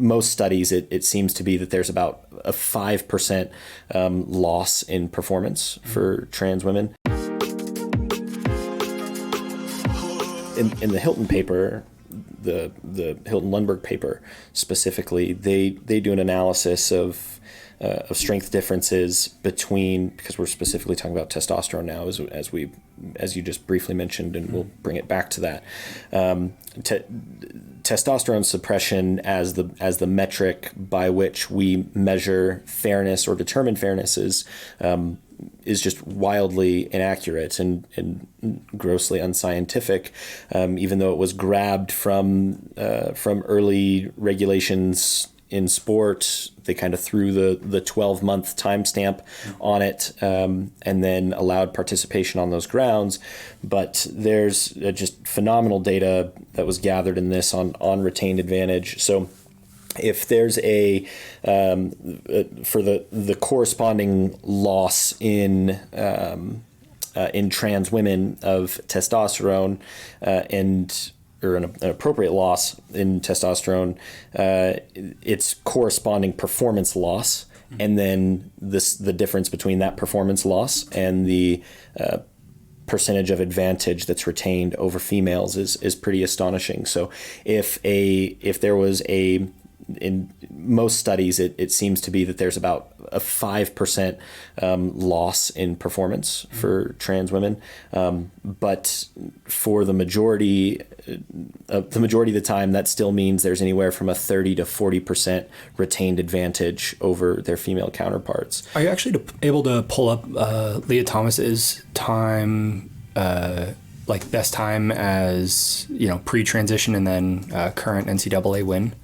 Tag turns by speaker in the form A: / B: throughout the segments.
A: most studies, it seems to be that there's about a 5% loss in performance for trans women. In the Hilton paper, the Hilton Lundberg paper specifically, they do an analysis of strength differences between, because we're specifically talking about testosterone now, as you just briefly mentioned, and we'll bring it back to that. Testosterone suppression as the metric by which we measure fairness or determine fairness is just wildly inaccurate and grossly unscientific, even though it was grabbed from early regulations in sport. They kind of threw the 12-month timestamp on it, and then allowed participation on those grounds. But there's just phenomenal data that was gathered in this on retained advantage. So if there's for the corresponding loss in trans women of testosterone or an appropriate loss in testosterone, its corresponding performance loss, and then the difference between that performance loss and the percentage of advantage that's retained over females is pretty astonishing. So if there was in most studies, it seems to be that there's about a 5% loss in performance for trans women, but for the majority of the time, that still means there's anywhere from a 30 to 40% retained advantage over their female counterparts.
B: Are you actually able to pull up Lia Thomas's time, like best time as pre-transition and then current NCAA win?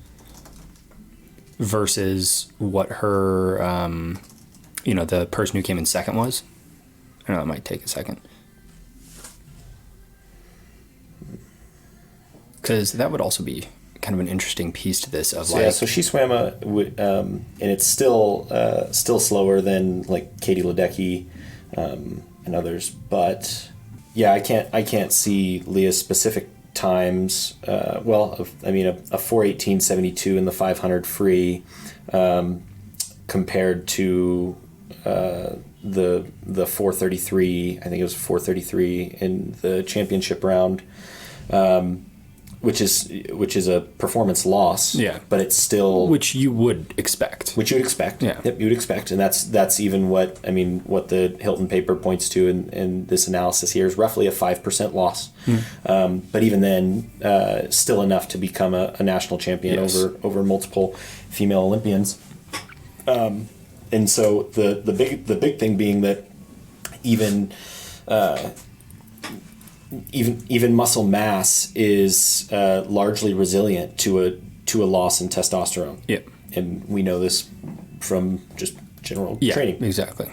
B: Versus what her, the person who came in second was? I know that might take a second. Because that would also be kind of an interesting piece to this of
A: so she swam and it's still slower than like Katie Ledecky and others, but yeah, I can't see Lia's specific times. A 4:18.72 in the 500 free, compared to the 4:33. I think it was 4:33 in the championship round, which is a performance loss.
B: Yeah,
A: but it's still
B: which you would expect.
A: Yeah, yep, you would expect, and that's even what the Hilton paper points to in this analysis here is roughly a 5% loss. But even then, still enough to become a national champion. Yes. over multiple female Olympians. And so the big thing being that even muscle mass is largely resilient to a loss in testosterone.
B: Yeah.
A: And we know this from just general training.
B: Exactly.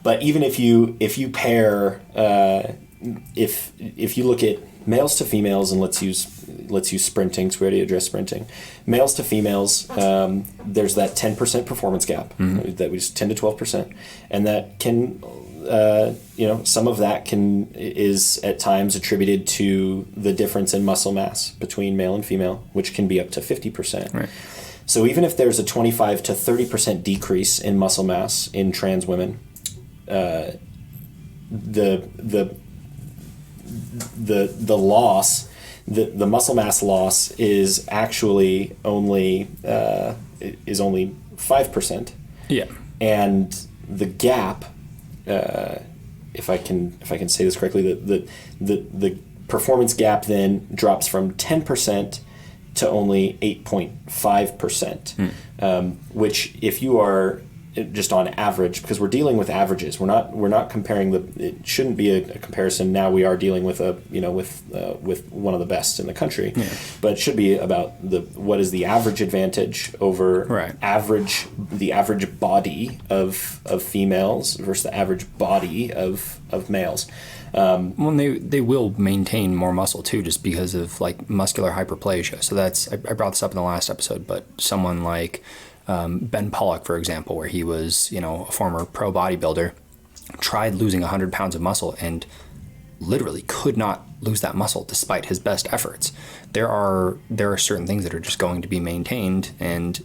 A: But even if you pair, if you look at males to females, and let's use sprinting, so we already addressed sprinting. Males to females, there's that 10% performance gap, that was 10 to 12%, and that can, some of that is at times attributed to the difference in muscle mass between male and female, which can be up to 50%.
B: Right.
A: So even if there's a 25 to 30% decrease in muscle mass in trans women, the loss, the muscle mass loss is actually only 5%.
B: Yeah.
A: And the gap, if I can say this correctly, the performance gap then drops from 10% to only 8.5%, which if you are just on average, because we're dealing with averages, we're not comparing it shouldn't be a comparison. Now we are dealing with with one of the best in the country, but it should be about what is the average advantage over the average body of females versus the average body of males.
B: Well, they will maintain more muscle too, just because of like muscular hyperplasia. So I brought this up in the last episode, but someone like Ben Pollock, for example, where he was, a former pro bodybuilder, tried losing 100 pounds of muscle and literally could not lose that muscle despite his best efforts. There are certain things that are just going to be maintained, and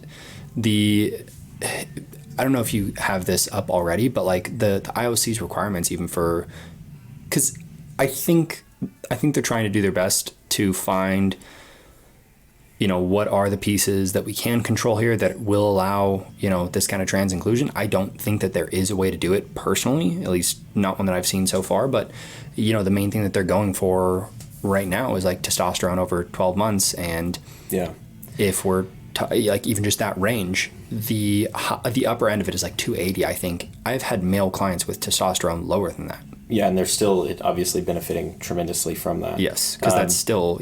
B: I don't know if you have this up already, but like the IOC's requirements even for, because I think they're trying to do their best to find, what are the pieces that we can control here that will allow, this kind of trans inclusion. I don't think that there is a way to do it personally, at least not one that I've seen so far. But, the main thing that they're going for right now is like testosterone over 12 months. And if we're like even just that range, the upper end of it is like 280, I think. I've had male clients with testosterone lower than that.
A: Yeah, and they're still obviously benefiting tremendously from that.
B: Yes, because that's still,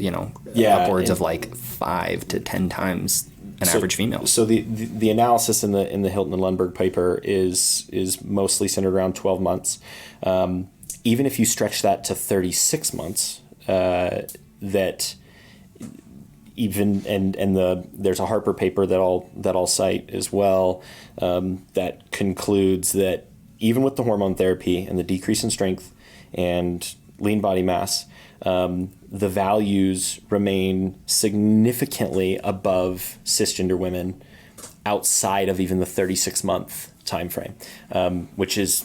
B: upwards of like 5 to 10 times an average female.
A: So the analysis in the Hilton and Lundberg paper is mostly centered around 12 months. Even if you stretch that to 36 months, that even there's a Harper paper that I'll cite as well, that concludes that even with the hormone therapy and the decrease in strength and lean body mass, the values remain significantly above cisgender women outside of even the 36-month time frame, which is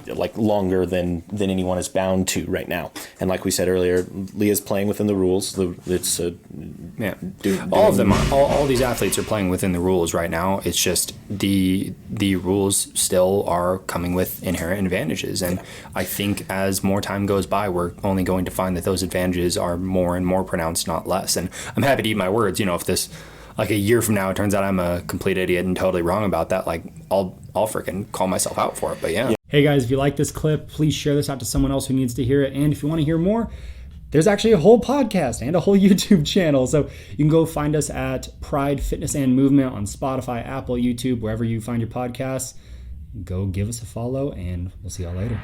A: like longer than anyone is bound to right now. And like we said earlier, Lia's playing within the rules. It's
B: all of them are. All these athletes are playing within the rules right now. It's just the rules still are coming with inherent advantages, and I think as more time goes by, we're only going to find that those advantages are more and more pronounced, not less. And I'm happy to eat my words. If this, like a year from now, it turns out I'm a complete idiot and totally wrong about that, like I'll freaking call myself out for it. But yeah.
C: Hey guys, if you like this clip, please share this out to someone else who needs to hear it. And if you want to hear more, there's actually a whole podcast and a whole YouTube channel. So you can go find us at Pride Fitness and Movement on Spotify, Apple, YouTube, wherever you find your podcasts. Go give us a follow, and we'll see y'all later.